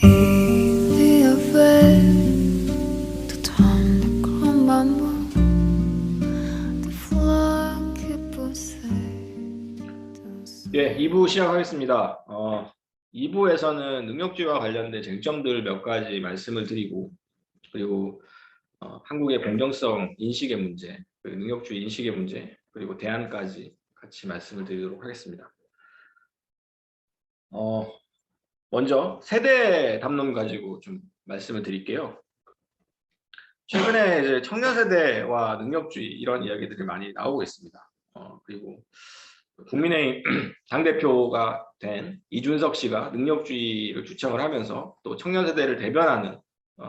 Il y avait de tendres grands bambous, des fleurs qui poussaient dans ce 예, 2부 시작하겠습니다. 2부에서는 능력주의와 관련된 쟁점들 몇 가지 말씀을 드리고, 그리고 한국의 공정성 인식의 문제, 그리고 능력주의 인식의 문제, 그리고 대안까지 같이 말씀을 드리도록 하겠습니다. 먼저 세대 담론 가지고 좀 말씀을 드릴게요. 최근에 이제 청년 세대와 능력주의 이런 이야기들이 많이 나오고 있습니다. 그리고 국민의힘 당대표가 된 이준석 씨가 능력주의를 주창을 하면서 또 청년 세대를 대변하는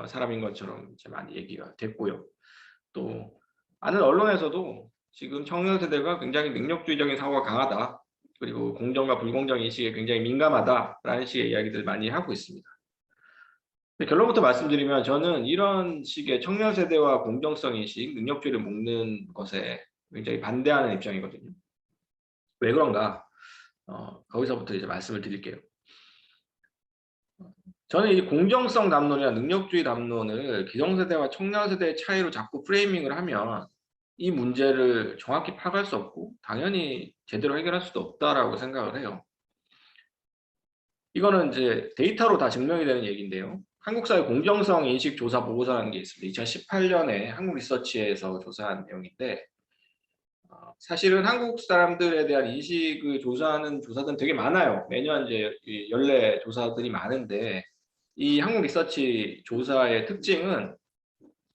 사람인 것처럼 이제 많이 얘기가 됐고요. 또 아는 언론에서도 지금 청년 세대가 굉장히 능력주의적인 사고가 강하다. 그리고 공정과 불공정 인식에 굉장히 민감하다라는 식의 이야기들을 많이 하고 있습니다. 결론부터 말씀드리면 저는 이런 식의 청년 세대와 공정성 인식, 능력주의를 묶는 것에 굉장히 반대하는 입장이거든요. 왜 그런가? 거기서부터 이제 말씀을 드릴게요. 저는 이 공정성 담론이나 능력주의 담론을 기성세대와 청년세대의 차이로 자꾸 프레이밍을 하면 이 문제를 정확히 파악할 수 없고 당연히 제대로 해결할 수도 없다라고 생각을 해요. 이거는 이제 데이터로 다 증명이 되는 얘기인데요. 한국사회 공정성 인식 조사 보고서라는 게 있습니다. 2018년에 한국리서치에서 조사한 내용인데 사실은 한국 사람들에 대한 인식을 조사하는 조사들은 되게 많아요. 매년 이제 연례 조사들이 많은데 이 한국 리서치 조사의 특징은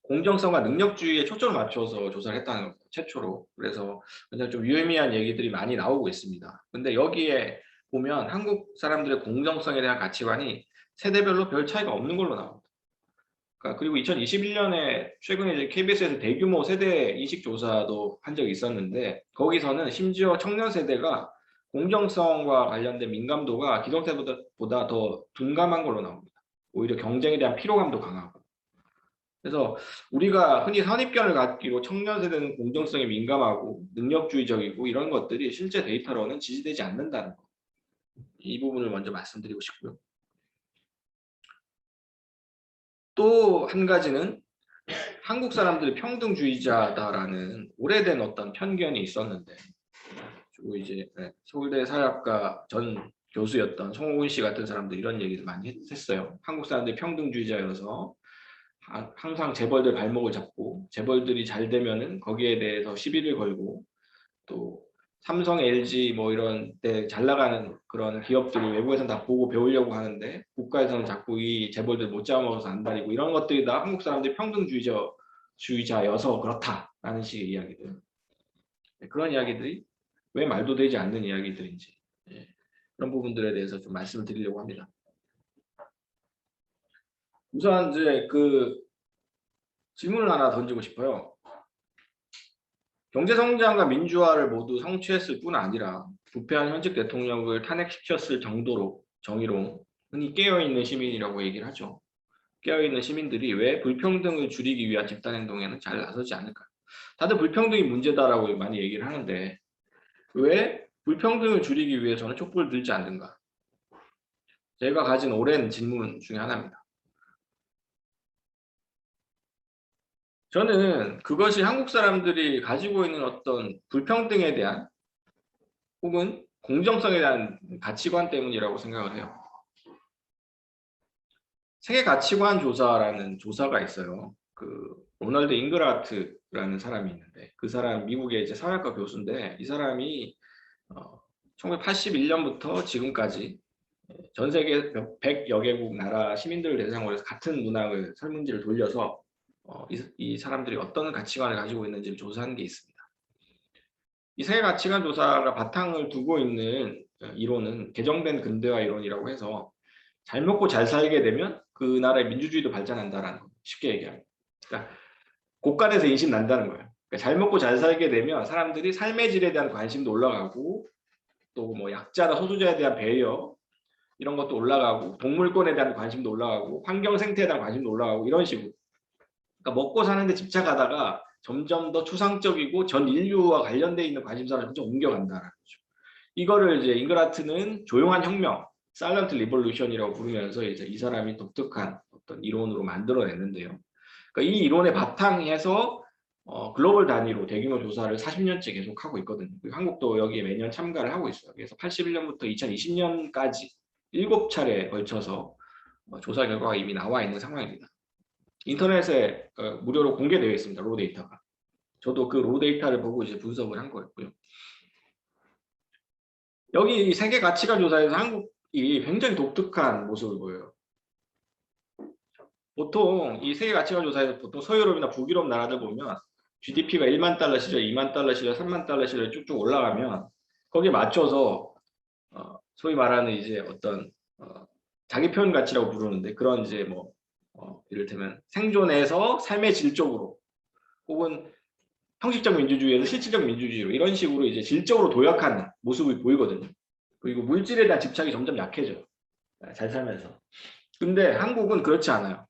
공정성과 능력주의에 초점을 맞춰서 조사를 했다는 겁니다. 최초로. 그래서 굉장히 좀 유의미한 얘기들이 많이 나오고 있습니다. 근데 여기에 보면 한국 사람들의 공정성에 대한 가치관이 세대별로 별 차이가 없는 걸로 나옵니다. 그리고 2021년에 최근에 이제 KBS에서 대규모 세대 인식 조사도 한 적이 있었는데 거기서는 심지어 청년 세대가 공정성과 관련된 민감도가 기성세대보다 더 둔감한 걸로 나옵니다. 오히려 경쟁에 대한 피로감도 강하고. 그래서 우리가 흔히 선입견을 갖기로 청년 세대는 공정성에 민감하고 능력주의적이고 이런 것들이 실제 데이터로는 지지되지 않는다는 거. 이 부분을 먼저 말씀드리고 싶고요. 또 한 가지는 한국 사람들이 평등주의자다라는 오래된 어떤 편견이 있었는데 그리고 이제 서울대 사회학과 전 교수였던 송호근 씨 같은 사람들 이런 얘기를 많이 했어요. 한국 사람들이 평등주의자여서 항상 재벌들 발목을 잡고 재벌들이 잘 되면은 거기에 대해서 시비를 걸고 또 삼성, LG 뭐 이런 때 잘 나가는 그런 기업들을 외국에서는 다 보고 배우려고 하는데 국가에서는 자꾸 이 재벌들 못 잡아먹어서 안 다니고 이런 것들이 다 한국 사람들이 평등주의자여서 그렇다라는 식의 이야기들. 그런 이야기들이 왜 말도 되지 않는 이야기들인지 그런 부분들에 대해서 좀 말씀을 드리려고 합니다. 우선 이제 그 질문을 하나 던지고 싶어요. 경제성장과 민주화를 모두 성취했을 뿐 아니라 부패한 현직 대통령을 탄핵시켰을 정도로 정의로운 흔히 깨어있는 시민이라고 얘기를 하죠. 깨어있는 시민들이 왜 불평등을 줄이기 위한 집단행동에는 잘 나서지 않을까? 다들 불평등이 문제다라고 많이 얘기를 하는데 왜 불평등을 줄이기 위해서는 촛불을 들지 않는가? 제가 가진 오랜 질문 중에 하나입니다. 저는 그것이 한국 사람들이 가지고 있는 어떤 불평등에 대한 혹은 공정성에 대한 가치관 때문이라고 생각을 해요. 세계 가치관 조사라는 조사가 있어요. 그 로널드 잉그라트라는 사람이 있는데 그 사람 미국의 이제 사회학과 교수인데 이 사람이 1981년부터 지금까지 전 세계 100여 개국 나라 시민들을 대상으로 해서 같은 문항을 설문지를 돌려서 이 사람들이 어떤 가치관을 가지고 있는지를 조사한 게 있습니다. 이 세계 가치관 조사가 바탕을 두고 있는 이론은 개정된 근대화 이론이라고 해서 잘 먹고 잘 살게 되면 그 나라의 민주주의도 발전한다라는 거 쉽게 얘기합니다. 그러니까 고간에서 인식 난다는 거예요. 그러니까 잘 먹고 잘 살게 되면 사람들이 삶의 질에 대한 관심도 올라가고 또 뭐 약자나 소수자에 대한 배려 이런 것도 올라가고 동물권에 대한 관심도 올라가고 환경 생태에 대한 관심도 올라가고 이런 식으로. 그러니까 먹고 사는데 집착하다가 점점 더 추상적이고 전 인류와 관련되어 있는 관심사를 점점 옮겨간다는 거죠. 이거를 이제 잉그라트는 조용한 혁명, 사일런트 리볼루션이라고 부르면서 이제 이 사람이 독특한 어떤 이론으로 만들어냈는데요. 그러니까 이 이론의 바탕에서 글로벌 단위로 대규모 조사를 40년째 계속하고 있거든요. 한국도 여기에 매년 참가를 하고 있어요. 그래서 81년부터 2020년까지 7차례에 걸쳐서 조사 결과가 이미 나와 있는 상황입니다. 인터넷에 무료로 공개되어 있습니다. 로 데이터가. 저도 그 로 데이터를 보고 이제 분석을 한 거였고요. 여기 세계 가치관 조사에서 한국이 굉장히 독특한 모습을 보여요. 보통 이 세계 가치관 조사에서 보통 서유럽이나 북유럽 나라들 보면 GDP가 1만 달러 시절, 2만 달러 시절, 3만 달러 시절 쭉쭉 올라가면 거기에 맞춰서 소위 말하는 이제 어떤 자기 표현 가치라고 부르는데 그런 이제 뭐 이를테면 생존에서 삶의 질 쪽으로 혹은 형식적 민주주의에서 실질적 민주주의로 이런 식으로 이제 질적으로 도약하는 모습을 보이거든요. 그리고 물질에 대한 집착이 점점 약해져요. 잘 살면서. 근데 한국은 그렇지 않아요.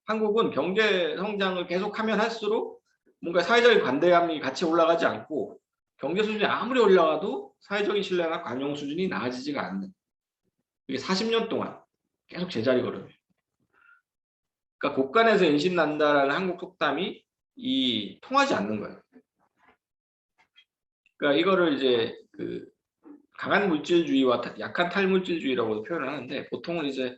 한국은 경제 성장을 계속하면 할수록 뭔가 사회적인 관대함이 같이 올라가지 않고 경제 수준이 아무리 올라가도 사회적인 신뢰나 관용 수준이 나아지지가 않는 이게 40년 동안 계속 제자리 걸음이에요. 그러니까 곳간에서 인심 난다라는 한국 속담이 통하지 않는 거예요. 그러니까 이거를 이제 그 강한 물질주의와 약한 탈물질주의라고 표현을 하는데 보통은 이제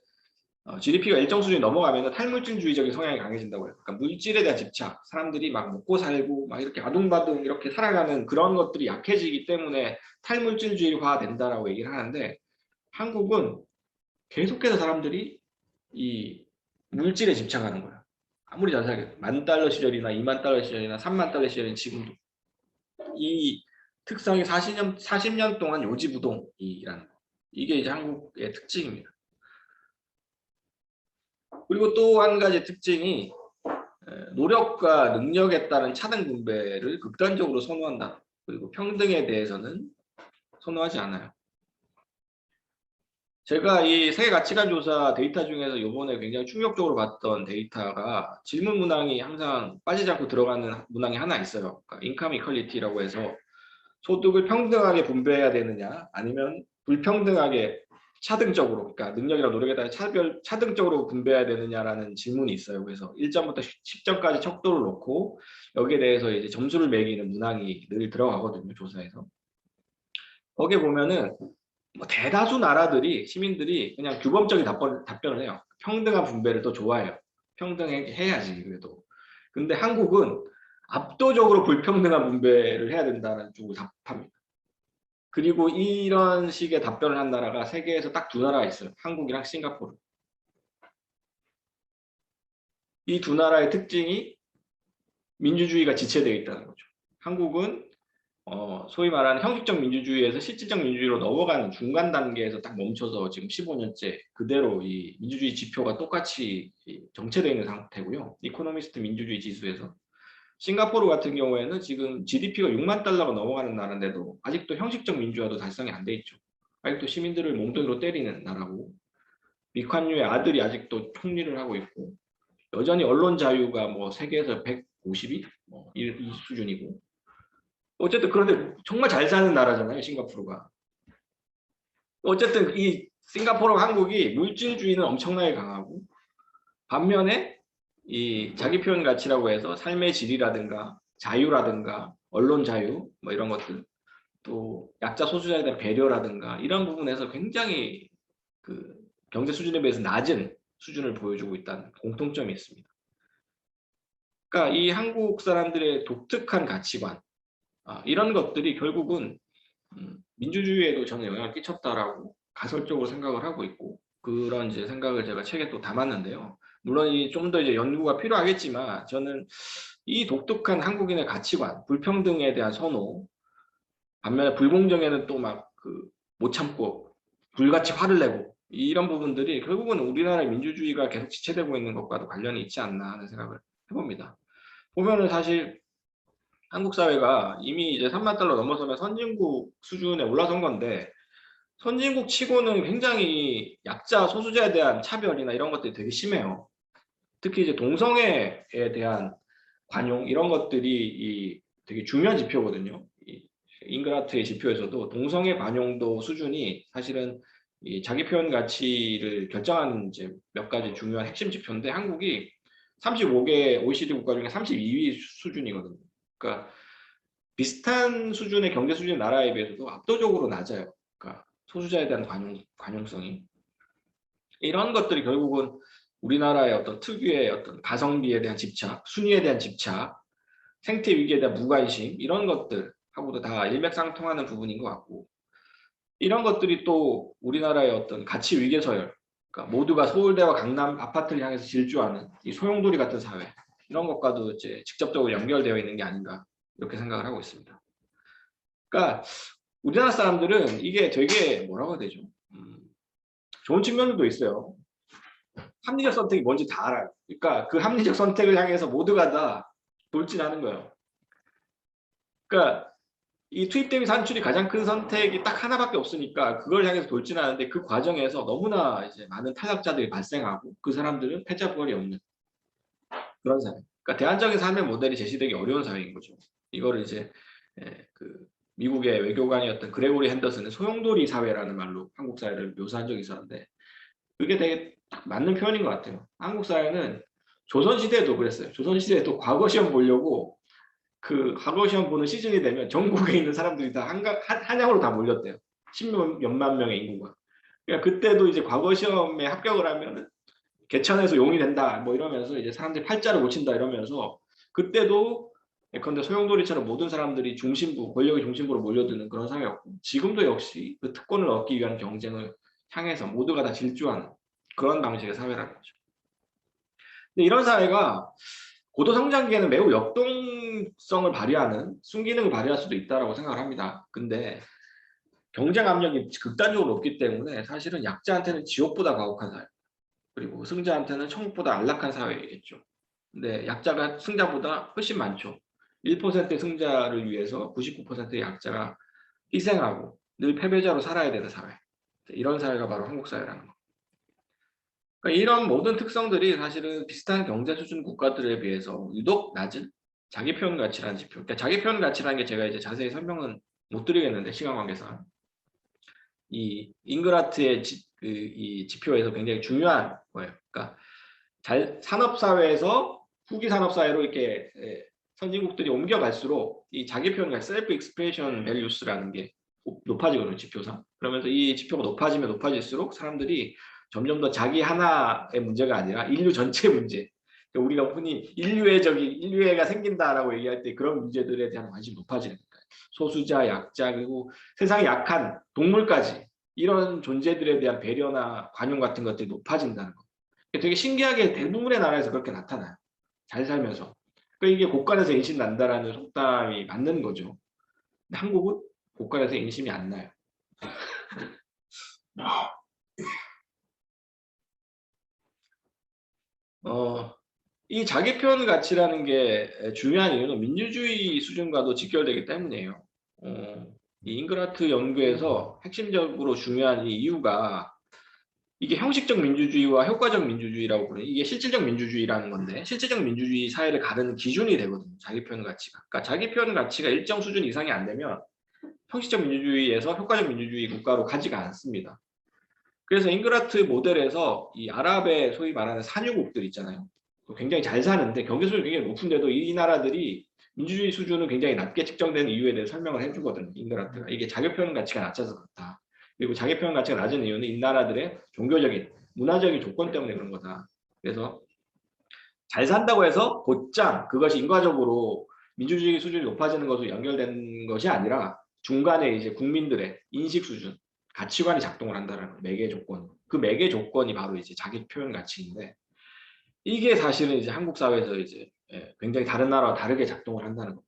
GDP가 일정 수준이 넘어가면 탈물질주의적인 성향이 강해진다고 해요. 그러니까 물질에 대한 집착, 사람들이 막 먹고 살고 막 이렇게 아둥바둥 이렇게 살아가는 그런 것들이 약해지기 때문에 탈물질주의화 된다라고 얘기를 하는데 한국은 계속해서 사람들이 이 물질에 집착하는 거야. 아무리 잘 살게 10,000달러 시절이나 20,000달러 시절이나 30,000달러 시절인 지금도 이 특성이 40년 동안 요지부동이라는 거. 이게 이제 한국의 특징입니다. 그리고 또 한 가지 특징이 노력과 능력에 따른 차등 분배를 극단적으로 선호한다. 그리고 평등에 대해서는 선호하지 않아요. 제가 이 세계 가치관 조사 데이터 중에서 이번에 굉장히 충격적으로 봤던 데이터가 질문 문항이 항상 빠지지 않고 들어가는 문항이 하나 있어요. 그러니까 인컴 이퀄리티라고 해서 소득을 평등하게 분배해야 되느냐 아니면 불평등하게 차등적으로 그러니까 능력이나 노력에 따라 차등적으로 분배해야 되느냐라는 질문이 있어요. 그래서 1점부터 10점까지 척도를 놓고 여기에 대해서 이제 점수를 매기는 문항이 늘 들어가거든요. 조사에서. 거기에 보면은 뭐 대다수 나라들이 시민들이 그냥 규범적인 답변을 해요. 평등한 분배를 더 좋아해요. 평등해야지 그래도. 근데 한국은 압도적으로 불평등한 분배를 해야 된다는 쪽으로 답합니다. 그리고 이런 식의 답변을 한 나라가 세계에서 딱 2나라가 있어요. 한국이랑 싱가포르. 이 2나라의 특징이 민주주의가 지체되어 있다는 거죠. 한국은 소위 말하는 형식적 민주주의에서 실질적 민주주의로 넘어가는 중간 단계에서 딱 멈춰서 지금 15년째 그대로 이 민주주의 지표가 똑같이 정체되어 있는 상태고요. 이코노미스트 민주주의 지수에서. 싱가포르 같은 경우에는 지금 GDP가 6만 달러가 넘어가는 나라인데도 아직도 형식적 민주화도 달성이 안 돼 있죠. 아직도 시민들을 몽둥이로 때리는 나라고 리콴유의 아들이 아직도 총리를 하고 있고 여전히 언론 자유가 뭐 세계에서 150위 이 수준이고 어쨌든 그런데 정말 잘 사는 나라잖아요. 싱가포르가. 어쨌든 이 싱가포르와 한국이 물질주의는 엄청나게 강하고 반면에 이 자기 표현 가치라고 해서 삶의 질이라든가 자유라든가 언론 자유 뭐 이런 것들 또 약자 소수자에 대한 배려라든가 이런 부분에서 굉장히 그 경제 수준에 비해서 낮은 수준을 보여주고 있다는 공통점이 있습니다. 그러니까 이 한국 사람들의 독특한 가치관 이런 것들이 결국은 민주주의에도 저는 영향을 끼쳤다라고 가설적으로 생각을 하고 있고 그런 이제 생각을 제가 책에 또 담았는데요. 물론 좀 더 이제 연구가 필요하겠지만 저는 이 독특한 한국인의 가치관, 불평등에 대한 선호, 반면에 불공정에는 또 막 못 참고 불같이 화를 내고 이런 부분들이 결국은 우리나라의 민주주의가 계속 지체되고 있는 것과도 관련이 있지 않나 하는 생각을 해봅니다. 보면은 사실 한국 사회가 이미 이제 3만 달러 넘어서면 선진국 수준에 올라선 건데 선진국 치고는 굉장히 약자 소수자에 대한 차별이나 이런 것들이 되게 심해요. 특히 이제 동성애에 대한 관용 이런 것들이 되게 중요한 지표거든요. 잉그라트의 지표에서도 동성애 관용도 수준이 사실은 이 자기 표현 가치를 결정하는 이제 몇 가지 중요한 핵심 지표인데 한국이 35개 OECD 국가 중에 32위 수준이거든요. 그러니까 비슷한 수준의 경제 수준 나라에 비해서도 압도적으로 낮아요. 그러니까 소수자에 대한 관용성이. 이런 것들이 결국은 우리나라의 어떤 특유의 어떤 가성비에 대한 집착, 순위에 대한 집착, 생태 위기에 대한 무관심 이런 것들하고도 다 일맥상통하는 부분인 것 같고 이런 것들이 또 우리나라의 어떤 가치 위계 서열, 그러니까 모두가 서울대와 강남 아파트를 향해서 질주하는 이 소용돌이 같은 사회 이런 것과도 이제 직접적으로 연결되어 있는 게 아닌가 이렇게 생각을 하고 있습니다. 그러니까 우리나라 사람들은 이게 되게 뭐라고 해야 되죠? 좋은 측면도 있어요. 합리적 선택이 뭔지 다 알아요. 그러니까 그 합리적 선택을 향해서 모두가 다 돌진하는 거예요. 그러니까 이 투입 대비 산출이 가장 큰 선택이 딱 하나밖에 없으니까 그걸 향해서 돌진하는데 그 과정에서 너무나 이제 많은 탈락자들이 발생하고 그 사람들은 패자부활이 없는 그런 사회. 그러니까 대안적인 삶의 모델이 제시되기 어려운 사회인 거죠. 이거를 이제 그 미국의 외교관이었던 그레고리 핸더슨은 소용돌이 사회라는 말로 한국 사회를 묘사한 적이 있었는데 그게 되게 딱 맞는 표현인 것 같아요. 한국 사회는 조선시대에도 그랬어요. 조선시대에도 과거 시험 보려고 그 과거 시험 보는 시즌이 되면 전국에 있는 사람들이 다 한양으로 다 몰렸대요. 10몇만 명의 인구가. 그러니까 그때도 이제 과거 시험에 합격을 하면은 개천에서 용이 된다 뭐 이러면서 이제 사람들이 팔자를 못 친다 이러면서 그때도 예컨대 소용돌이처럼 모든 사람들이 중심부 권력의 중심부로 몰려드는 그런 사회였고 지금도 역시 그 특권을 얻기 위한 경쟁을 향해서 모두가 다 질주하는 그런 방식의 사회라는 거죠. 근데 이런 사회가 고도 성장기에는 매우 역동성을 발휘하는 순기능을 발휘할 수도 있다고 생각을 합니다. 근데 경쟁 압력이 극단적으로 높기 때문에 사실은 약자한테는 지옥보다 가혹한 사회 그리고 승자한테는 천국보다 안락한 사회이겠죠. 근데 약자가 승자보다 훨씬 많죠. 1%의 승자를 위해서 99%의 약자가 희생하고 늘 패배자로 살아야 되는 사회. 이런 사회가 바로 한국 사회라는 거. 그러니까 이런 모든 특성들이 사실은 비슷한 경제 수준 국가들에 비해서 유독 낮은 자기 표현 가치라는 지표. 그러니까 자기 표현 가치라는 게 제가 이제 자세히 설명은 못 드리겠는데 시간 관계상 이 잉그라트의 이 지표에서 굉장히 중요한 거예요. 그러니까 산업 사회에서 후기 산업 사회로 이렇게 선진국들이 옮겨갈수록 이 자기 표현 가치, 셀프 익스프레션 밸류스라는 게 높아지거든요, 지표상. 그러면서 이 지표가 높아지면 높아질수록 사람들이 점점 더 자기 하나의 문제가 아니라 인류 전체 문제. 그러니까 우리가 흔히 인류애가 생긴다라고 얘기할 때 그런 문제들에 대한 관심이 높아지는 거예요. 소수자, 약자, 그리고 세상에 약한 동물까지 이런 존재들에 대한 배려나 관용 같은 것들이 높아진다는 거. 되게 신기하게 대부분의 나라에서 그렇게 나타나요. 잘 살면서. 그러니까 이게 곳간에서 인심 난다라는 속담이 맞는 거죠. 근데 한국은 곳간에서 인심이 안 나요. 이 자기 표현 가치라는 게 중요한 이유는 민주주의 수준과도 직결되기 때문이에요. 이 잉그라트 연구에서 핵심적으로 중요한 이 이유가 이게 형식적 민주주의와 효과적 민주주의라고 부르는 이게 실질적 민주주의라는 건데 실질적 민주주의 사회를 가르는 기준이 되거든요. 자기 표현 가치가. 그러니까 자기 표현 가치가 일정 수준 이상이 안 되면 형식적 민주주의에서 효과적 민주주의 국가로 가지가 않습니다. 그래서 잉그라트 모델에서 이 아랍의 소위 말하는 산유국들 있잖아요. 굉장히 잘 사는데 경제 수준이 굉장히 높은데도 이 나라들이 민주주의 수준은 굉장히 낮게 측정되는 이유에 대해 설명을 해주거든요. 잉그라트가. 이게 자기 표현 가치가 낮아서 그렇다. 그리고 자기 표현 가치가 낮은 이유는 이 나라들의 종교적인, 문화적인 조건 때문에 그런 거다. 그래서 잘 산다고 해서 곧장 그것이 인과적으로 민주주의 수준이 높아지는 것으로 연결된 것이 아니라 중간에 이제 국민들의 인식 수준, 가치관이 작동을 한다는 매개 조건. 그 매개 조건이 바로 이제 자기 표현 가치인데 이게 사실은 이제 한국 사회에서 이제 굉장히 다른 나라와 다르게 작동을 한다는 겁니다.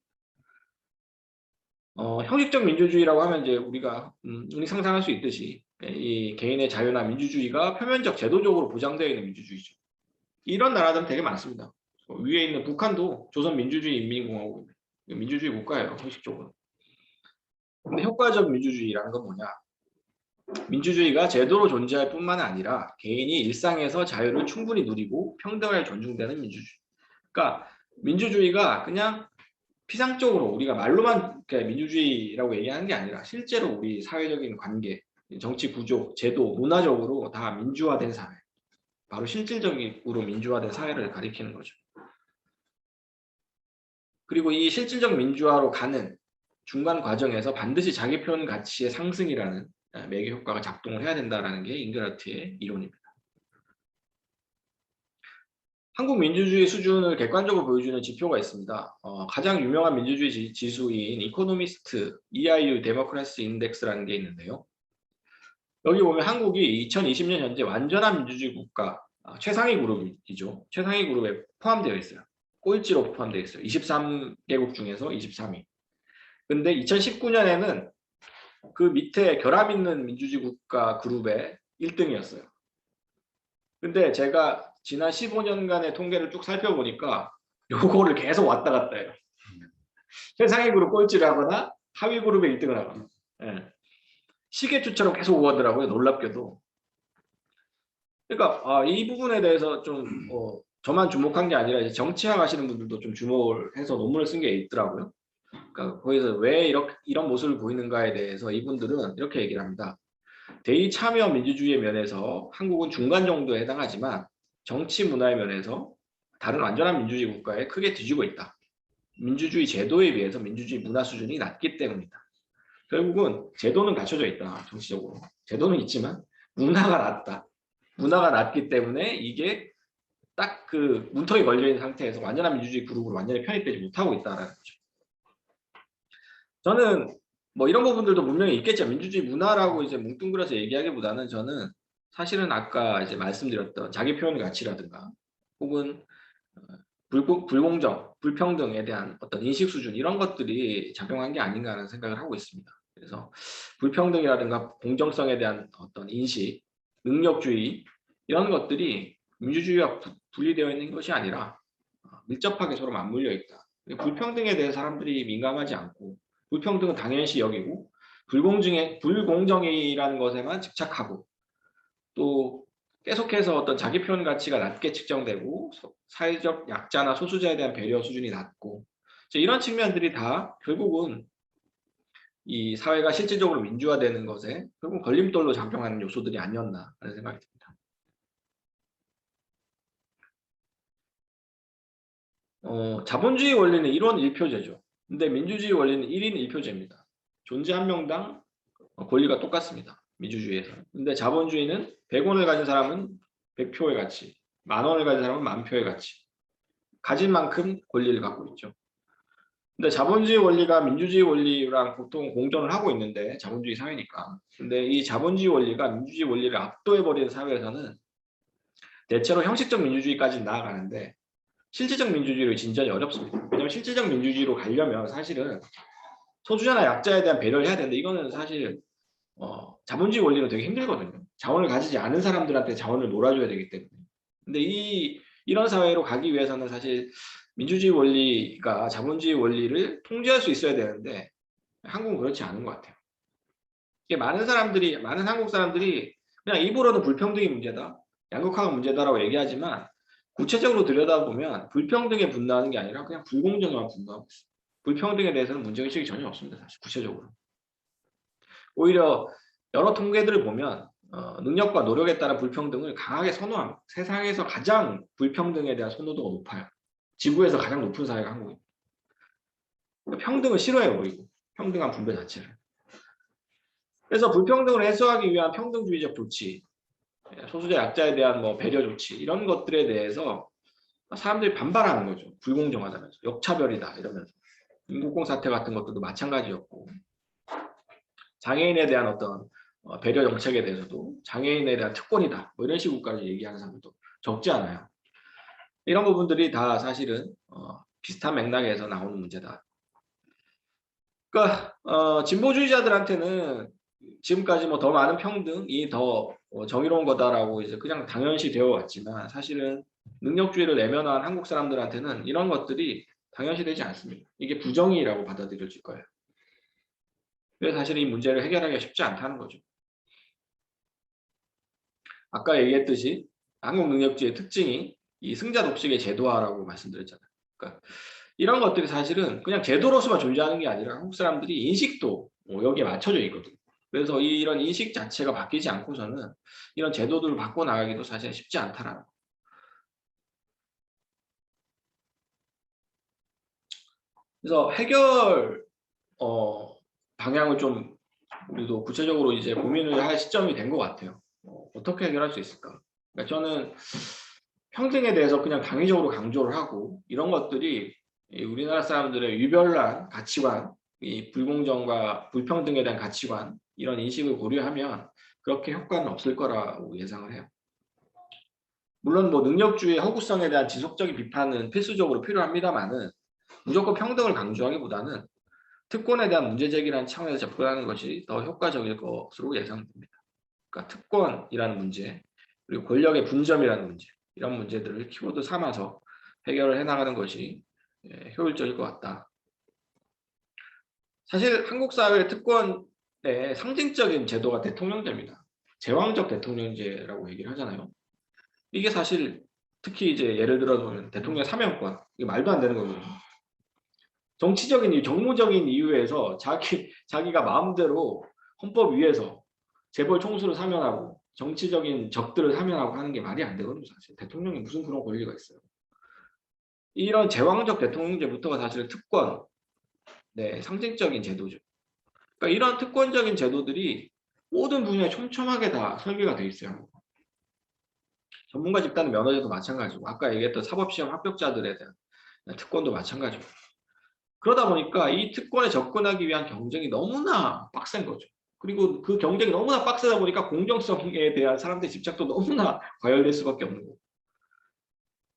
형식적 민주주의라고 하면 이제 우리가 우리 상상할 수 있듯이 이 개인의 자유나 민주주의가 표면적 제도적으로 보장되어 있는 민주주의죠. 이런 나라들은 되게 많습니다. 위에 있는 북한도 조선민주주의 인민공화국입니다. 민주주의 국가예요, 형식적으로. 근데 효과적 민주주의라는 건 뭐냐? 민주주의가 제도로 존재할 뿐만 아니라 개인이 일상에서 자유를 충분히 누리고 평등하게 존중되는 민주주의. 그러니까 민주주의가 그냥 피상적으로 우리가 말로만 민주주의라고 얘기하는 게 아니라 실제로 우리 사회적인 관계, 정치 구조, 제도, 문화적으로 다 민주화된 사회, 바로 실질적으로 민주화된 사회를 가리키는 거죠. 그리고 이 실질적 민주화로 가는 중간 과정에서 반드시 자기 표현 가치의 상승이라는 매개 효과가 작동을 해야 된다는 게 잉그라트의 이론입니다. 한국 민주주의 수준을 객관적으로 보여주는 지표가 있습니다. 가장 유명한 민주주의 지수인 이코노미스트 EIU 데모크라시 인덱스라는 게 있는데요. 여기 보면 한국이 2020년 현재 완전한 민주주의 국가 최상위 그룹이죠. 최상위 그룹에 포함되어 있어요. 꼴찌로 포함되어 있어요. 23개국 중에서 23위. 근데 2019년에는 그 밑에 결함 있는 민주주의 국가 그룹의 1등이었어요. 근데 제가 지난 15년간의 통계를 쭉 살펴보니까 요거를 계속 왔다 갔다 해요. 최상위 그룹 꼴찌를 하거나 하위 그룹의 1등을 하거나. 예. 시계추처럼 계속 오가더라고요. 놀랍게도. 그러니까 이 부분에 대해서 좀 저만 주목한 게 아니라 이제 정치학 하시는 분들도 좀 주목을 해서 논문을 쓴 게 있더라고요. 그러니까 거기서 왜 이런 모습을 보이는가에 대해서 이분들은 이렇게 얘기를 합니다. 대의 참여 민주주의의 면에서 한국은 중간 정도에 해당하지만 정치 문화의 면에서 다른 완전한 민주주의 국가에 크게 뒤지고 있다. 민주주의 제도에 비해서 민주주의 문화 수준이 낮기 때문이다. 결국은 제도는 갖춰져 있다. 정치적으로. 제도는 있지만 문화가 낮다. 문화가 낮기 때문에 이게 딱 그 문턱이 걸려있는 상태에서 완전한 민주주의 그룹으로 완전히 편입되지 못하고 있다는 거죠. 저는 뭐 이런 부분들도 분명히 있겠죠. 민주주의 문화라고 이제 뭉뚱그려서 얘기하기보다는 저는 사실은 아까 이제 말씀드렸던 자기 표현 가치라든가 혹은 불공정, 불평등에 대한 어떤 인식 수준 이런 것들이 작용한 게 아닌가 하는 생각을 하고 있습니다. 그래서 불평등이라든가 공정성에 대한 어떤 인식, 능력주의 이런 것들이 민주주의와 분리되어 있는 것이 아니라 밀접하게 서로 맞물려 있다. 불평등에 대해 사람들이 민감하지 않고 불평등은 당연시 여기고 불공정이라는 것에만 집착하고 또 계속해서 어떤 자기 표현 가치가 낮게 측정되고 사회적 약자나 소수자에 대한 배려 수준이 낮고 이런 측면들이 다 결국은 이 사회가 실질적으로 민주화되는 것에 결국 걸림돌로 작용하는 요소들이 아니었나 하는 생각이 듭니다. 자본주의 원리는 1원 1표제죠. 근데 민주주의 원리는 1인 1표제입니다. 존재 한 명당 권리가 똑같습니다. 민주주의에서. 근데 자본주의는 100원을 가진 사람은 100표의 가치, 10,000원을 가진 사람은 10,000표의 가치. 가진 만큼 권리를 갖고 있죠. 근데 자본주의 원리가 민주주의 원리랑 보통 공존을 하고 있는데 자본주의 사회니까. 근데 이 자본주의 원리가 민주주의 원리를 압도해버리는 사회에서는 대체로 형식적 민주주의까지 나아가는데 실질적 민주주의로 진전이 어렵습니다. 왜냐하면 실질적 민주주의로 가려면 사실은 소수자나 약자에 대한 배려를 해야 되는데 이거는 사실 자본주의 원리는 되게 힘들거든요. 자원을 가지지 않은 사람들한테 자원을 몰아줘야 되기 때문에. 근데 이런 사회로 가기 위해서는 사실 민주주의 원리가 자본주의 원리를 통제할 수 있어야 되는데 한국은 그렇지 않은 것 같아요. 이게 많은 한국 사람들이 그냥 입으로는 불평등이 문제다, 양극화가 문제다라고 얘기하지만 구체적으로 들여다보면 불평등에 분노하는 게 아니라 그냥 불공정에만 분노하고 있어요. 불평등에 대해서는 문제의식이 전혀 없습니다. 사실 구체적으로. 오히려 여러 통계들을 보면 능력과 노력에 따른 불평등을 강하게 선호합니다. 세상에서 가장 불평등에 대한 선호도가 높아요. 지구에서 가장 높은 사회가 한국입니다. 평등을 싫어해요. 그리고 평등한 분배 자체를. 그래서 불평등을 해소하기 위한 평등주의적 조치, 소수자 약자에 대한 배려 조치 이런 것들에 대해서 사람들이 반발하는 거죠. 불공정하다면서 역차별이다 이러면서. 인국공 사태 같은 것들도 마찬가지였고 장애인에 대한 어떤 배려 정책에 대해서도 장애인에 대한 특권이다 이런 식으로까지 얘기하는 사람들도 적지 않아요. 이런 부분들이 다 사실은 비슷한 맥락에서 나오는 문제다. 그러니까 진보주의자들한테는 지금까지 더 많은 평등이 더 정의로운 거다라고 이제 그냥 당연시 되어 왔지만 사실은 능력주의를 내면한 한국 사람들한테는 이런 것들이 당연시 되지 않습니다. 이게 부정의라고 받아들여질 거예요. 그래서 사실 이 문제를 해결하기가 쉽지 않다는 거죠. 아까 얘기했듯이 한국 능력주의의 특징이 이 승자 독식의 제도화라고 말씀드렸잖아요. 그러니까 이런 것들이 사실은 그냥 제도로서만 존재하는 게 아니라 한국 사람들이 인식도 여기에 맞춰져 있거든요. 그래서 이런 인식 자체가 바뀌지 않고서는 이런 제도들을 바꿔나가기도 사실 쉽지 않다라는 거. 그래서 해결 방향을 좀 우리도 구체적으로 이제 고민을 할 시점이 된 것 같아요. 어떻게 해결할 수 있을까? 그러니까 저는 평등에 대해서 그냥 강의적으로 강조를 하고 이런 것들이 우리나라 사람들의 유별난 가치관, 이 불공정과 불평등에 대한 가치관 이런 인식을 고려하면 그렇게 효과는 없을 거라고 예상을 해요. 물론 뭐 능력주의 허구성에 대한 지속적인 비판은 필수적으로 필요합니다만은 무조건 평등을 강조하기보다는 특권에 대한 문제 제기라는 차원에서 접근하는 것이 더 효과적일 것으로 예상됩니다. 그러니까 특권이라는 문제, 그리고 권력의 분점이라는 문제, 이런 문제들을 키워드 삼아서 해결을 해나가는 것이 효율적일 것 같다. 사실 한국 사회의 특권의 상징적인 제도가 대통령제입니다. 제왕적 대통령제라고 얘기를 하잖아요. 이게 사실 특히 이제 예를 들어 보면 대통령 사면권, 이게 말도 안 되는 거거든요. 정치적인 이유, 정무적인 이유에서 자기가 마음대로 헌법 위에서 재벌 총수를 사면하고 정치적인 적들을 사면하고 하는 게 말이 안 되거든요. 사실 대통령이 무슨 그런 권리가 있어요. 이런 제왕적 대통령제부터가 사실 특권, 상징적인 제도죠. 그러니까 이런 특권적인 제도들이 모든 분야에 촘촘하게 다 설계가 돼 있어요. 전문가 집단 면허제도 마찬가지고 아까 얘기했던 사법시험 합격자들에 대한 특권도 마찬가지고 그러다 보니까 이 특권에 접근하기 위한 경쟁이 너무나 빡센 거죠. 그리고 그 경쟁이 너무나 빡세다 보니까 공정성에 대한 사람들의 집착도 너무나 과열될 수밖에 없는 거고.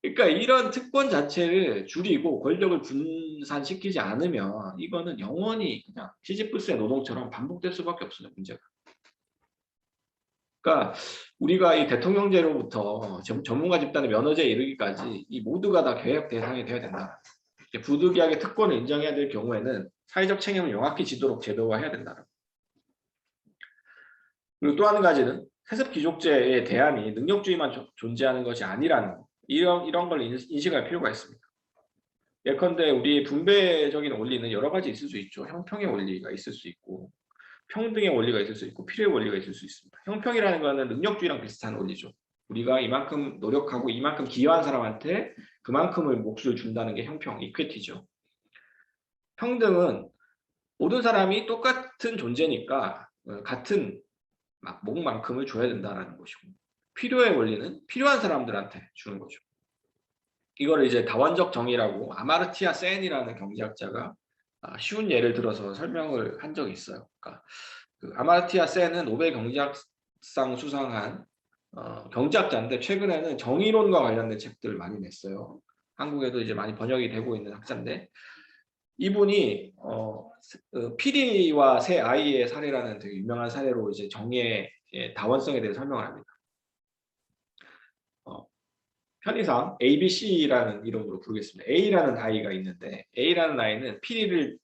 그러니까 이런 특권 자체를 줄이고 권력을 분산시키지 않으면 이거는 영원히 그냥 시지프스의 노동처럼 반복될 수밖에 없어요, 문제가. 그러니까 우리가 이 대통령제로부터 전문가 집단의 면허제에 이르기까지 이 모두가 다 개혁 대상이 되어야 된다. 부득이하게 특권을 인정해야 될 경우에는 사회적 책임을 명확히 지도록 제도화해야 된다. 그리고 또 한 가지는 세습 귀족제의 대안이 능력주의만 존재하는 것이 아니라는 이런 걸 인식할 필요가 있습니다. 예컨대 우리 분배적인 원리는 여러 가지 있을 수 있죠. 형평의 원리가 있을 수 있고 평등의 원리가 있을 수 있고 필요의 원리가 있을 수 있습니다. 형평이라는 것은 능력주의랑 비슷한 원리죠. 우리가 이만큼 노력하고 이만큼 기여한 사람한테 그만큼의 몫을 준다는 게 형평, 이퀄티죠. 평등은 모든 사람이 똑같은 존재니까 같은 몫만큼을 줘야 된다는 것이고 필요의 원리는 필요한 사람들한테 주는 거죠. 이거를 이제 다원적 정의라고 아마르티아 센이라는 경제학자가 쉬운 예를 들어서 설명을 한 적이 있어요. 그러니까 그 아마르티아 센은 노벨 경제학상 수상한 경제학자인데 최근에는 정의론과 관련된 책들을 많이 냈어요. 한국에도 이제 많이 번역이 되고 있는 학자인데 이분이 피리와 새 아이의 사례라는 되게 유명한 사례로 이제 정의의 다원성에 대해 설명을 합니다. 편의상 ABC라는 이름으로 부르겠습니다. A라는 아이가 있는데 A라는 아이는 피리를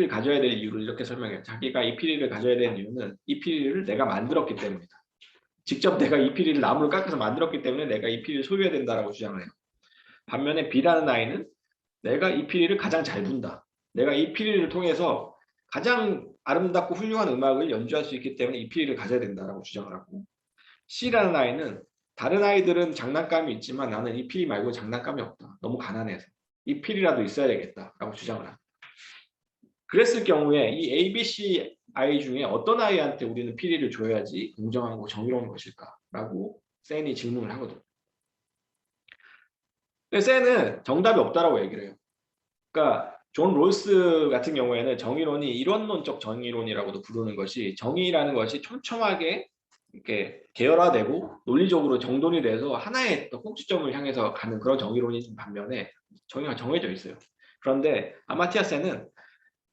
가져야 될 이유를 이렇게 설명해요. 자기가 이 피리를 가져야 되는 이유는 이 피리를 내가 만들었기 때문이다. 직접 내가 이 피리를 나무를 깎아서 만들었기 때문에 내가 이 피리를 소유해야 된다라고 주장을 해요. 반면에 B라는 아이는 내가 이 피리를 가장 잘 분다. 내가 이 피리를 통해서 가장 아름답고 훌륭한 음악을 연주할 수 있기 때문에 이 피리를 가져야 된다라고 주장을 하고 C라는 아이는 다른 아이들은 장난감이 있지만 나는 이 피리 말고 장난감이 없다. 너무 가난해서. 이 피리라도 있어야 되겠다라고 주장을 합니다. 그랬을 경우에 이 ABC 아이 중에 어떤 아이한테 우리는 피리를 줘야지 공정하고 정의로운 것일까라고 센이 질문을 하거든요. 근데 센은 정답이 없다라고 얘기를 해요. 그러니까 존 롤스 같은 경우에는 정의론이 이론론적 정의론이라고도 부르는 것이 정의라는 것이 촘촘하게 이렇게 계열화되고 논리적으로 정돈이 돼서 하나의 꼭지점을 향해서 가는 그런 정의론인 반면에 정의가 정해져 있어요. 그런데 아마티아 센은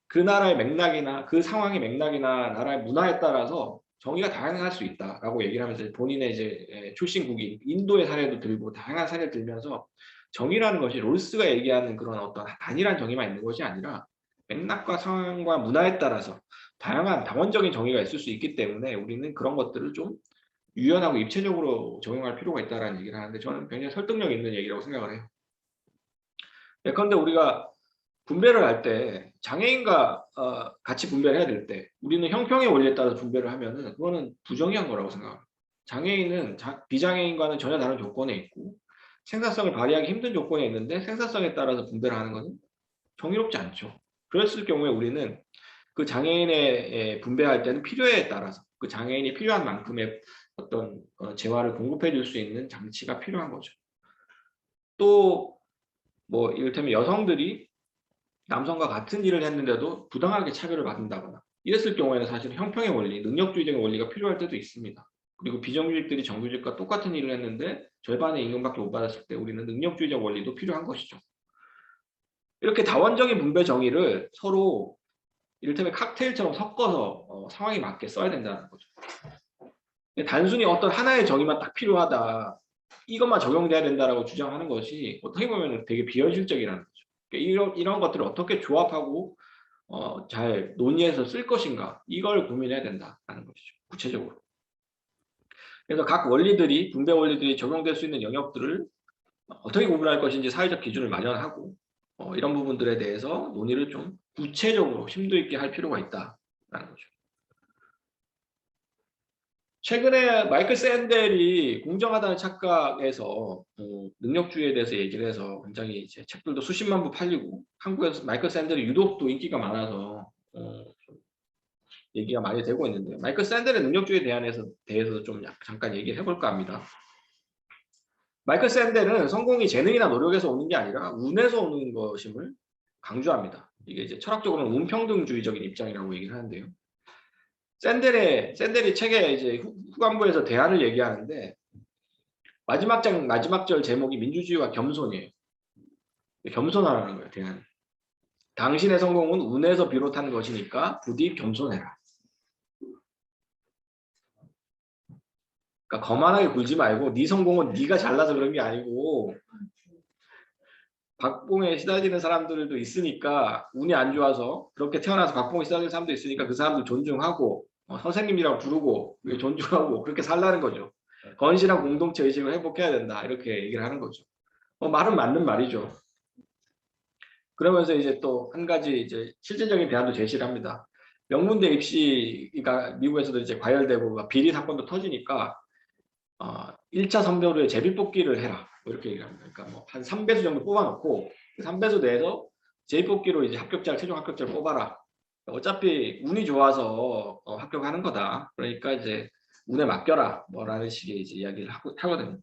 그 나라의 맥락이나 그 상황의 맥락이나 나라의 문화에 따라서 정의가 다양할 수 있다라고 얘기를 하면서 본인의 이제 출신국인 인도의 사례도 들고 다양한 사례를 들면서 정의라는 것이 롤스가 얘기하는 그런 어떤 단일한 정의만 있는 것이 아니라 맥락과 상황과 문화에 따라서 다양한 다원적인 정의가 있을 수 있기 때문에 우리는 그런 것들을 좀 유연하고 입체적으로 적용할 필요가 있다는 얘기를 하는데 저는 굉장히 설득력 있는 얘기라고 생각을 해요. 예컨대 우리가 분배를 할 때 장애인과 같이 분배를 해야 될 때 우리는 형평의 원리에 따라서 분배를 하면은 그거는 부정의한 거라고 생각합니다. 장애인은 비장애인과는 전혀 다른 조건에 있고 생산성을 발휘하기 힘든 조건에 있는데 생산성에 따라서 분배를 하는 것은 정의롭지 않죠. 그랬을 경우에 우리는 그 장애인의 분배할 때는 필요에 따라서 그 장애인이 필요한 만큼의 어떤 재화를 공급해 줄 수 있는 장치가 필요한 거죠. 또 뭐 이를테면 여성들이 남성과 같은 일을 했는데도 부당하게 차별을 받는다거나 이랬을 경우에는 사실 형평의 원리, 능력주의적인 원리가 필요할 때도 있습니다. 그리고 비정규직들이 정규직과 똑같은 일을 했는데 절반의 임금밖에 못 받았을 때 우리는 능력주의적 원리도 필요한 것이죠. 이렇게 다원적인 분배 정의를 서로 이를테면 칵테일처럼 섞어서 상황에 맞게 써야 된다는 거죠. 단순히 어떤 하나의 정의만 딱 필요하다, 이것만 적용돼야 된다라고 주장하는 것이 어떻게 보면 되게 비현실적이라는 거죠. 그러니까 이런 것들을 어떻게 조합하고 잘 논의해서 쓸 것인가, 이걸 고민해야 된다는 것이죠. 구체적으로. 그래서 각 원리들이, 분배 원리들이 적용될 수 있는 영역들을 어떻게 구분할 것인지 사회적 기준을 마련하고 이런 부분들에 대해서 논의를 좀 구체적으로 심도 있게 할 필요가 있다라는 거죠. 최근에 마이클 샌델이 공정하다는 착각에서 능력주의에 대해서 얘기를 해서 굉장히 이제 책들도 수십만 부 팔리고 한국에서 마이클 샌델이 유독 또 인기가 많아서 좀 얘기가 많이 되고 있는데, 마이클 샌델의 능력주의에 대해서 좀 잠깐 얘기를 해볼까 합니다. 마이클 샌델은 성공이 재능이나 노력에서 오는 게 아니라 운에서 오는 것임을 강조합니다. 이게 이제 철학적으로는 운평등주의적인 입장이라고 얘기를 하는데요. 샌델이 책에 이제 후반부에서 대안을 얘기하는데 마지막 절 제목이 민주주의와 겸손이에요. 겸손하라는 거예요, 대안. 당신의 성공은 운에서 비롯한 것이니까 부디 겸손해라. 그러니까 거만하게 굴지 말고 네 성공은 네가 잘나서 그런 게 아니고 박봉에 시달리는 사람들도 있으니까, 운이 안 좋아서 그렇게 태어나서 박봉에 시달리는 사람도 있으니까 그 사람들 존중하고 선생님이라고 부르고 존중하고 그렇게 살라는 거죠. 건실한 공동체 의식을 회복해야 된다, 이렇게 얘기를 하는 거죠. 말은 맞는 말이죠. 그러면서 이제 또 한 가지 이제 실질적인 대안도 제시를 합니다. 명문대 입시가 미국에서도 이제 과열되고 비리 사건도 터지니까 1차 선별에 제비뽑기를 해라, 이렇게 얘기를 합니다. 그러니까 뭐 한 3배수 정도 뽑아놓고 그 3배수 내에서 제비뽑기로 이제 최종 합격자를 뽑아라. 어차피 운이 좋아서 합격하는 거다. 그러니까 이제 운에 맡겨라, 뭐라는 식의 이제 이야기를 하거든요.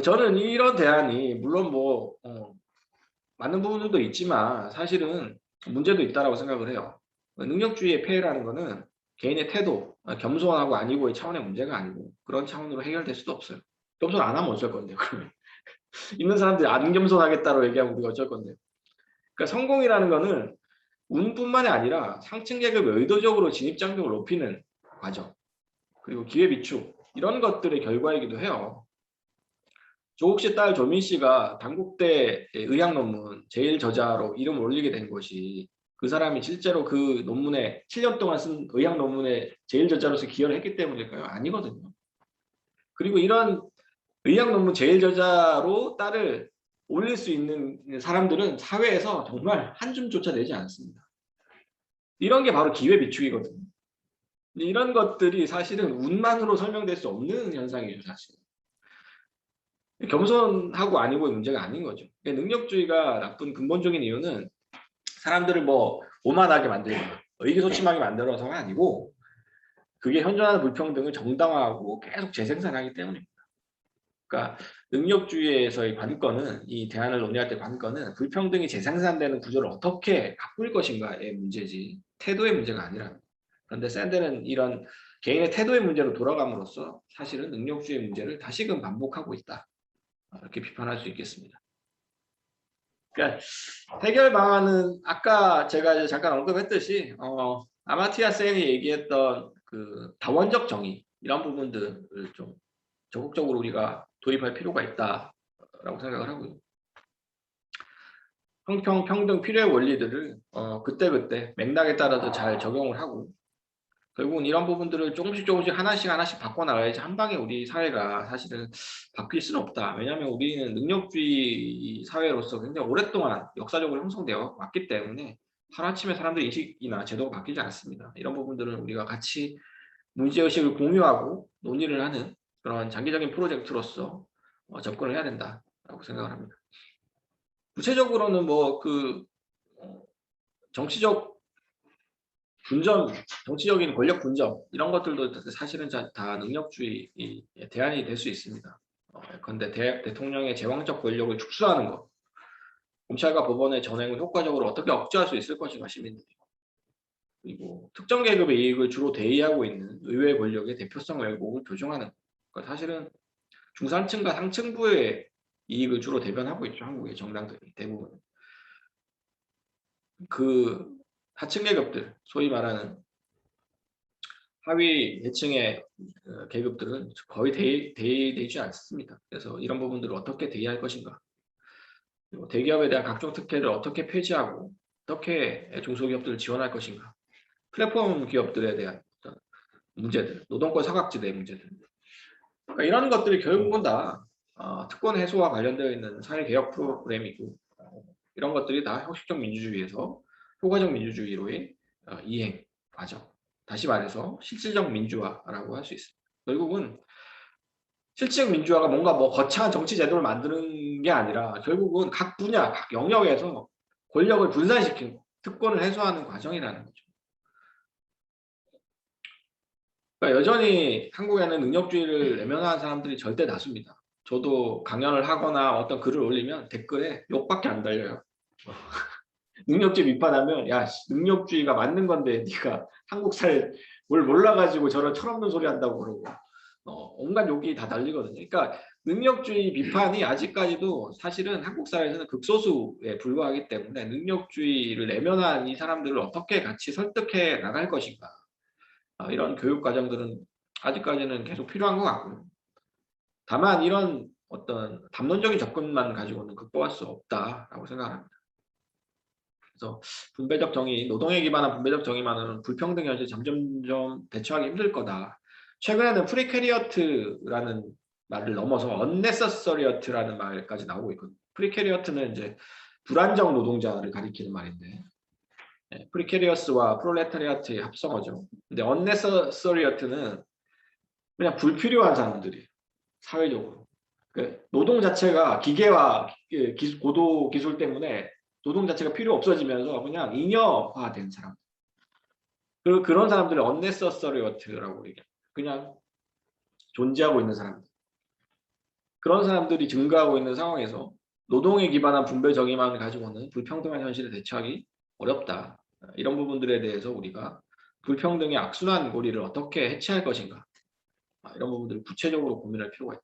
저는 이런 대안이 물론 뭐 맞는 부분도 있지만 사실은 문제도 있다라고 생각을 해요. 능력주의의 폐해라는 거는 개인의 태도, 겸손하고 아니고의 차원의 문제가 아니고 그런 차원으로 해결될 수도 없어요. 겸손 안 하면 어쩔 건데요, 그러면. 있는 사람들이 안 겸손하겠다고 얘기하면 우리가 어쩔 건데요. 그러니까 성공이라는 거는 운뿐만이 아니라 상층 계급의 의도적으로 진입 장벽을 높이는 과정, 그리고 기회 비축, 이런 것들의 결과이기도 해요. 조국 씨 딸 조민 씨가 단국대 의학 논문 제일 저자로 이름을 올리게 된 것이 그 사람이 실제로 그 논문에 7년 동안 쓴 의학 논문에 제일 저자로서 기여를 했기 때문일까요? 아니거든요. 그리고 이런 의학 논문 제일 저자로 딸을 올릴 수 있는 사람들은 사회에서 정말 한 줌조차 되지 않습니다. 이런 게 바로 기회 비축이거든요. 이런 것들이 사실은 운만으로 설명될 수 없는 현상이죠, 사실. 겸손하고 아니고의 문제가 아닌 거죠. 능력주의가 나쁜 근본적인 이유는 사람들을 뭐 오만하게 만들거나 의기소침하게 만들어서가 아니고 그게 현존하는 불평등을 정당화하고 계속 재생산하기 때문입니다. 그러니까 능력주의에서의 관건은, 이 대안을 논의할 때 관건은 불평등이 재생산되는 구조를 어떻게 바꿀 것인가의 문제지 태도의 문제가 아니랍니다. 그런데 샌델은 이런 개인의 태도의 문제로 돌아감으로써 사실은 능력주의 문제를 다시금 반복하고 있다, 이렇게 비판할 수 있겠습니다. 그러니까 해결 방안은 아까 제가 잠깐 언급했듯이 아마티아 센이 얘기했던 그 다원적 정의, 이런 부분들을 좀 적극적으로 우리가 도입할 필요가 있다라고 생각을 하고요. 형평, 평등, 필요의 원리들을 그때그때 맥락에 따라서 잘 적용을 하고 결국은 이런 부분들을 조금씩 하나씩 바꿔나가야지 한 방에 우리 사회가 사실은 바뀔 수는 없다. 왜냐하면 우리는 능력주의 사회로서 굉장히 오랫동안 역사적으로 형성되어 왔기 때문에 하루아침에 사람들의 인식이나 제도가 바뀌지 않습니다. 이런 부분들은 우리가 같이 문제의식을 공유하고 논의를 하는 그런 장기적인 프로젝트로서 접근을 해야 된다라고 생각을 합니다. 구체적으로는 정치적 분점, 정치적인 권력 분점 이런 것들도 사실은 다 능력주의의 대안이 될 수 있습니다. 그런데 대통령의 제왕적 권력을 축소하는 것, 검찰과 법원의 전횡을 효과적으로 어떻게 억제할 수 있을 것인가 시민들이. 그리고 특정 계급의 이익을 주로 대의하고 있는 의회 권력의 대표성 왜곡을 교정하는 것. 그러니까 사실은 중산층과 상층부의 이익을 주로 대변하고 있죠. 한국의 정당들이 대부분. 그 하층 계급들, 소위 말하는 하위 계층의 계급들은 거의 대의되지 않습니다. 그래서 이런 부분들을 어떻게 대의할 것인가, 그리고 대기업에 대한 각종 특혜를 어떻게 폐지하고 어떻게 중소기업들을 지원할 것인가, 플랫폼 기업들에 대한 어떤 문제들, 노동권 사각지대 문제들, 그러니까 이런 것들이 결국은 다 특권 해소와 관련되어 있는 사회개혁 프로그램이고, 이런 것들이 다 형식적 민주주의에서 효과적 민주주의로의 이행 과정, 다시 말해서 실질적 민주화라고 할 수 있습니다. 결국은 실질적 민주화가 뭔가 거창한 정치 제도를 만드는 게 아니라 결국은 각 분야, 각 영역에서 권력을 분산시키는, 특권을 해소하는 과정이라는 거죠. 그러니까 여전히 한국에는 능력주의를 외면하는 사람들이 절대 다수입니다. 저도 강연을 하거나 어떤 글을 올리면 댓글에 욕밖에 안 달려요. 능력주의 비판하면 야, 능력주의가 맞는 건데 네가 한국 사회 뭘 몰라가지고 저런 철없는 소리 한다고 그러고 온갖 욕이 다 달리거든요. 그러니까 능력주의 비판이 아직까지도 사실은 한국 사회에서는 극소수에 불과하기 때문에 능력주의를 내면한 이 사람들을 어떻게 같이 설득해 나갈 것인가, 이런 교육 과정들은 아직까지는 계속 필요한 것 같고요. 다만 이런 어떤 담론적인 접근만 가지고는 극복할 수 없다라고 생각합니다. 그래서 분배적 정의, 노동에 기반한 분배적 정의만은 불평등 현실 점점점 대처하기 힘들 거다. 최근에는 프리캐리어트라는 말을 넘어서 언네서서리어트라는 말까지 나오고 있거든요. 프리캐리어트는 이제 불안정 노동자를 가리키는 말인데, 프리캐리어스와 프롤레타리아트의 합성어죠. 근데 언네서서리어트는 그냥 불필요한 사람들이 사회적으로. 노동 자체가 기계와 고도 기술 때문에 노동 자체가 필요 없어지면서 그냥 잉여화된 사람. 그런 사람들을 unnecessary라고 얘기해요. 그냥 존재하고 있는 사람들. 그런 사람들이 증가하고 있는 상황에서 노동에 기반한 분배 정의만 가지고는 불평등한 현실에 대처하기 어렵다. 이런 부분들에 대해서 우리가 불평등의 악순환 고리를 어떻게 해체할 것인가, 이런 부분들을 구체적으로 고민할 필요가 있다.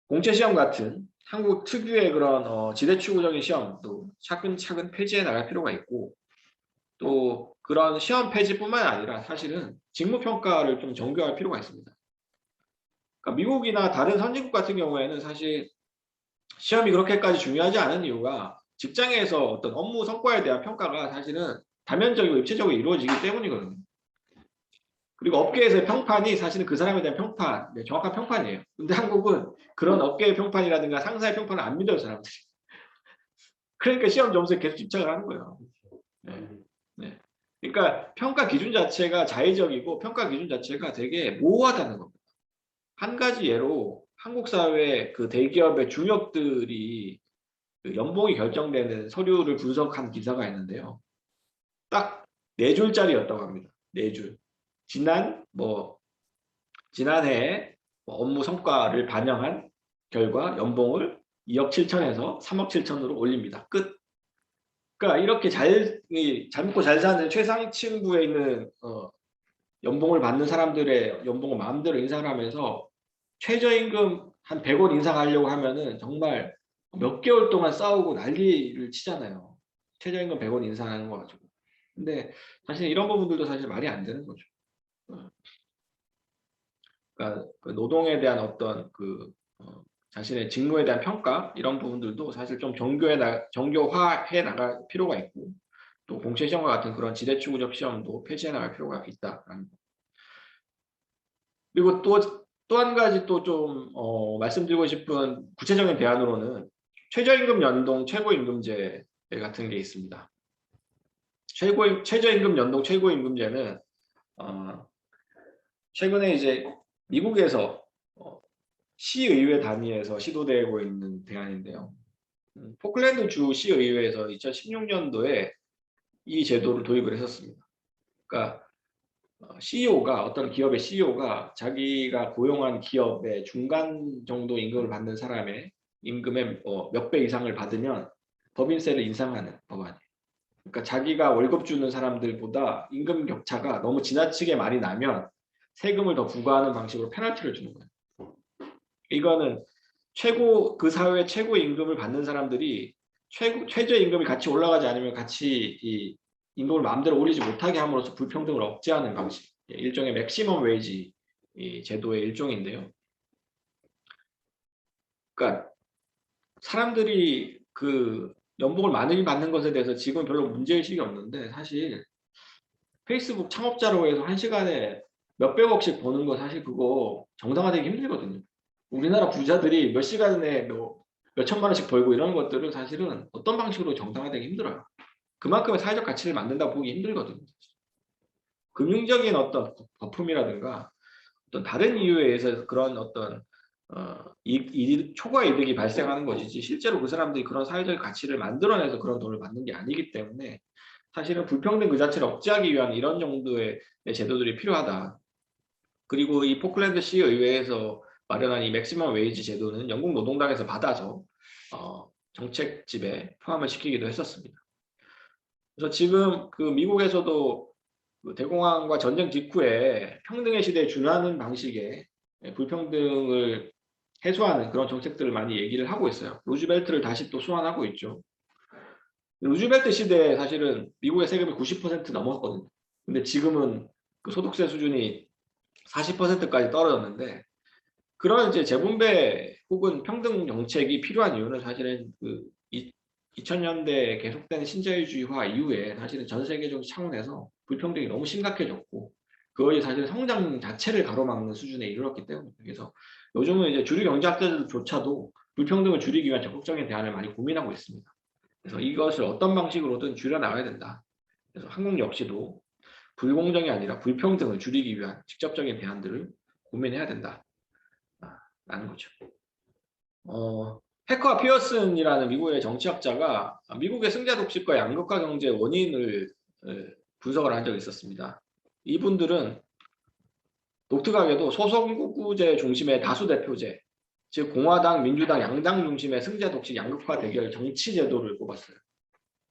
공채시험 같은 한국 특유의 그런 지대추구적인 시험도 차근차근 폐지해 나갈 필요가 있고, 또 그런 시험 폐지뿐만 아니라 사실은 직무평가를 좀 정교할 필요가 있습니다. 그러니까 미국이나 다른 선진국 같은 경우에는 사실 시험이 그렇게까지 중요하지 않은 이유가 직장에서 어떤 업무 성과에 대한 평가가 사실은 다면적이고 입체적으로 이루어지기 때문이거든요. 그리고 업계에서의 평판이 사실은 그 사람에 대한 평판, 정확한 평판이에요. 근데 한국은 그런 업계의 평판이라든가 상사의 평판을 안 믿어요, 사람들이. 그러니까 시험 점수에 계속 집착을 하는 거예요. 네. 그러니까 평가 기준 자체가 자의적이고 평가 기준 자체가 되게 모호하다는 겁니다. 한 가지 예로 한국 사회 그 대기업의 중역들이 그 연봉이 결정되는 서류를 분석한 기사가 있는데요. 딱 4줄짜리였다고 합니다. 4줄. 지난해 업무 성과를 반영한 결과 연봉을 2억 7천에서 3억 7천으로 올립니다. 끝. 그러니까 이렇게 잘 먹고 잘 사는 최상층부에 있는 연봉을 받는 사람들의 연봉을 마음대로 인상을 하면서 최저임금 한 100원 인상하려고 하면은 정말 몇 개월 동안 싸우고 난리를 치잖아요. 최저임금 100원 인상하는 거 가지고. 근데 사실 이런 부분들도 사실 말이 안 되는 거죠. 그러니까 그 노동에 대한 어떤 자신의 직무에 대한 평가, 이런 부분들도 사실 좀 정교화해 나갈 필요가 있고, 또 공채 시험과 같은 그런 지대추구적 시험도 폐지해 나갈 필요가 있다라는 거. 그리고 또 한 가지 또 좀 말씀드리고 싶은 구체적인 대안으로는 최저임금 연동 최고임금제 같은 게 있습니다. 최저임금 연동 최고임금제는 최근에 이제 미국에서 시의회 단위에서 시도되고 있는 대안인데요. 포클랜드 주 시의회에서 2016년도에 이 제도를 도입을 했었습니다. 그러니까 CEO가 어떤 기업의 CEO가 자기가 고용한 기업의 중간 정도 임금을 받는 사람의 임금의 몇 배 이상을 받으면 법인세를 인상하는 법안이에요. 그러니까 자기가 월급 주는 사람들보다 임금 격차가 너무 지나치게 많이 나면 세금을 더 부과하는 방식으로 페널티를 주는 거예요. 이거는 그 사회의 최고 임금을 받는 사람들이 최저 임금이 같이 올라가지 않으면 같이 이 임금을 마음대로 올리지 못하게 함으로써 불평등을 억제하는 방식, 일종의 맥시멈 웨이지 제도의 일종인데요. 그러니까 사람들이 그 연봉을 많이 받는 것에 대해서 지금 별로 문제의식이 없는데, 사실 페이스북 창업자로 해서 1시간에 몇백억씩 버는 거 사실 그거 정당화되기 힘들거든요. 우리나라 부자들이 몇 시간에 몇 천만 원씩 벌고 이런 것들은 사실은 어떤 방식으로 정당화되기 힘들어요. 그만큼의 사회적 가치를 만든다고 보기 힘들거든요. 금융적인 어떤 거품이라든가 어떤 다른 이유에 의해서 그런 어떤 초과 이득이 발생하는 것이지, 실제로 그 사람들이 그런 사회적 가치를 만들어내서 그런 돈을 받는 게 아니기 때문에 사실은 불평등 그 자체를 억제하기 위한 이런 정도의 제도들이 필요하다. 그리고 이 포클랜드 시의회에서 마련한 이 맥시멈 웨이지 제도는 영국 노동당에서 받아서 정책집에 포함을 시키기도 했었습니다. 그래서 지금 그 미국에서도 그 대공황과 전쟁 직후에 평등의 시대에 준하는 방식의 불평등을 해소하는 그런 정책들을 많이 얘기를 하고 있어요. 루즈벨트를 다시 또 소환하고 있죠. 루즈벨트 시대에 사실은 미국의 세금이 90% 넘었거든요. 근데 지금은 그 소득세 수준이 40%까지 떨어졌는데, 그런 이제 재분배 혹은 평등 정책이 필요한 이유는 사실은 그 2000년대에 계속된 신자유주의화 이후에 사실은 전 세계적 차원에서 불평등이 너무 심각해졌고, 그것이 사실 성장 자체를 가로막는 수준에 이르렀기 때문에, 그래서 요즘은 이제 주류 경제학자들조차도 불평등을 줄이기 위한 적극적인 대안을 많이 고민하고 있습니다. 그래서 이것을 어떤 방식으로든 줄여나가야 된다. 그래서 한국 역시도 불공정이 아니라 불평등을 줄이기 위한 직접적인 대안들을 고민해야 된다. 라는 거죠. 해커 피어슨이라는 미국의 정치학자가 미국의 승자 독식과 양극화 경제의 원인을 분석을 한 적이 있었습니다. 이분들은 독특하게도 소선거구제 중심의 다수 대표제, 즉 공화당, 민주당, 양당 중심의 승자 독식 양극화 대결 정치 제도를 꼽았어요.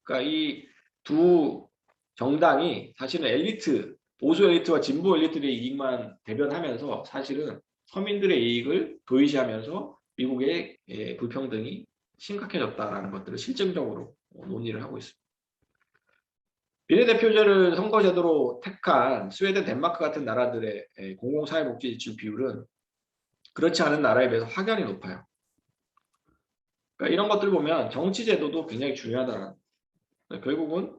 그러니까 이 두 정당이 사실은 엘리트, 보수 엘리트와 진보 엘리트의 이익만 대변하면서 사실은 서민들의 이익을 도외시하면서 미국의 불평등이 심각해졌다는 것들을 실증적으로 논의를 하고 있습니다. 비례대표제를 선거제도로 택한 스웨덴, 덴마크 같은 나라들의 공공사회복지 지출 비율은 그렇지 않은 나라에 비해서 확연히 높아요. 그러니까 이런 것들 보면 정치제도도 굉장히 중요하다는, 결국은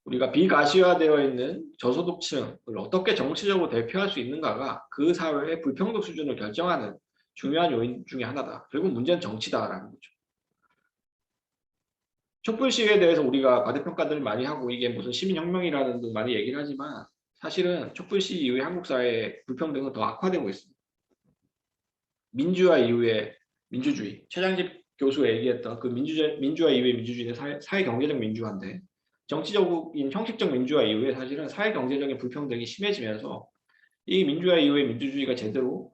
우리가 비가시화되어 있는 저소득층을 어떻게 정치적으로 대표할 수 있는가가 그 사회의 불평등 수준을 결정하는 중요한 요인 중에 하나다. 결국 문제는 정치다라는 거죠. 촛불 시위에 대해서 우리가 과대평가들을 많이 하고 이게 무슨 시민혁명이라는 등 많이 얘기를 하지만, 사실은 촛불 시위 이후에 한국 사회의 불평등은 더 악화되고 있습니다. 민주화 이후에 민주주의, 최장집 교수가 얘기했던 그 민주화 이후의 민주주의는 사회경제적 민주화인데, 정치적인 형식적 민주화 이후에 사실은 사회경제적인 불평등이 심해지면서 이 민주화 이후의 민주주의가 제대로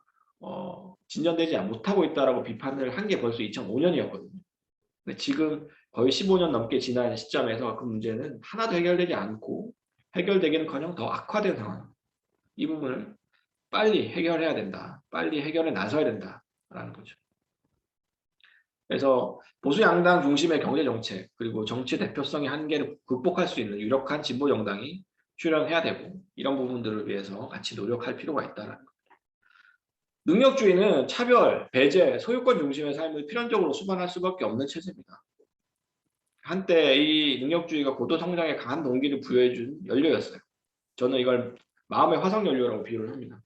진전되지 못하고 있다라고 비판을 한 게 벌써 2005년이었거든요. 근데 지금 거의 15년 넘게 지난 시점에서 그 문제는 하나도 해결되지 않고 해결되기는커녕 더 악화된 상황입니다. 이 부분을 빨리 해결해야 된다. 빨리 해결에 나서야 된다라는 거죠. 그래서 보수 양당 중심의 경제 정책, 그리고 정치 대표성의 한계를 극복할 수 있는 유력한 진보 정당이 출연해야 되고, 이런 부분들을 위해서 같이 노력할 필요가 있다는 거죠. 능력주의는 차별, 배제, 소유권 중심의 삶을 필연적으로 수반할 수밖에 없는 체제입니다. 한때 이 능력주의가 고도 성장에 강한 동기를 부여해준 연료였어요. 저는 이걸 마음의 화석연료라고 비유를 합니다.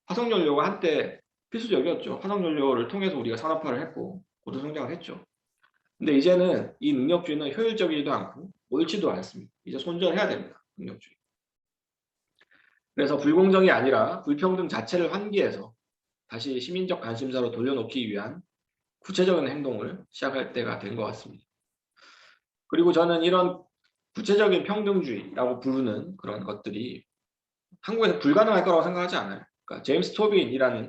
화석연료가 한때 필수적이었죠. 화석연료를 통해서 우리가 산업화를 했고 고도 성장을 했죠. 근데 이제는 이 능력주의는 효율적이지도 않고 옳지도 않습니다. 이제 손절해야 됩니다. 능력주의. 그래서 불공정이 아니라 불평등 자체를 환기해서 다시 시민적 관심사로 돌려놓기 위한 구체적인 행동을 시작할 때가 된 것 같습니다. 그리고 저는 이런 구체적인 평등주의라고 부르는 그런 것들이 한국에서 불가능할 거라고 생각하지 않아요. 그러니까 제임스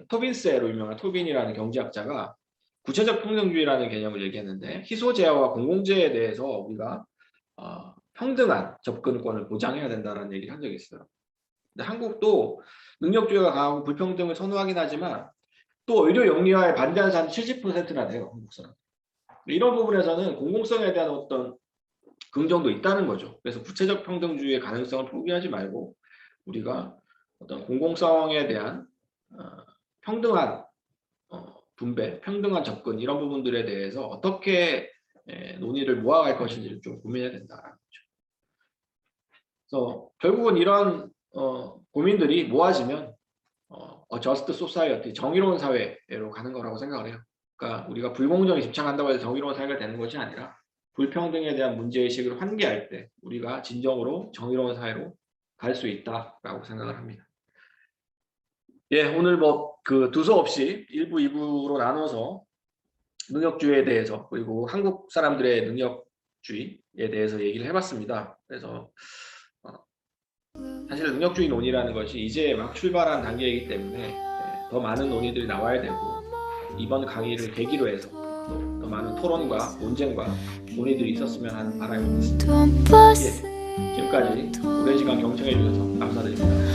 토빈스로 유명한 토빈이라는 경제학자가 구체적 평등주의라는 개념을 얘기했는데 희소제어와 공공재에 대해서 우리가 평등한 접근권을 보장해야 된다는 얘기를 한 적이 있어요. 근데 한국도 능력주의가 강하고 불평등을 선호하긴 하지만 또 의료 영리화에 반대하는 사람이 70%나 돼요. 한국 사람. 이런 부분에서는 공공성에 대한 어떤 긍정도 있다는 거죠. 그래서 구체적 평등주의의 가능성을 포기하지 말고 우리가 어떤 공공성에 대한 평등한 분배, 평등한 접근 이런 부분들에 대해서 어떻게 논의를 모아갈 것인지를 좀 고민해야 된다는 거죠. 그래서 결국은 이런 고민들이 모아지면 저스트 소사이어티, 정의로운 사회로 가는 거라고 생각을 해요. 그러니까 우리가 불공정에 집착한다고 해서 정의로운 사회가 되는 것이 아니라 불평등에 대한 문제의식을 환기할 때 우리가 진정으로 정의로운 사회로 갈 수 있다라고 생각을 합니다. 예, 오늘 그 두서없이 1부, 2부로 나눠서 능력주의에 대해서 그리고 한국 사람들의 능력주의에 대해서 얘기를 해봤습니다. 그래서 사실 능력주의 논의라는 것이 이제 막 출발한 단계이기 때문에 더 많은 논의들이 나와야 되고 이번 강의를 계기로 해서 더 많은 토론과 논쟁과 논의들이 있었으면 하는 바람이 있습니다. 예, 지금까지 오랜 시간 경청해 주셔서 감사드립니다.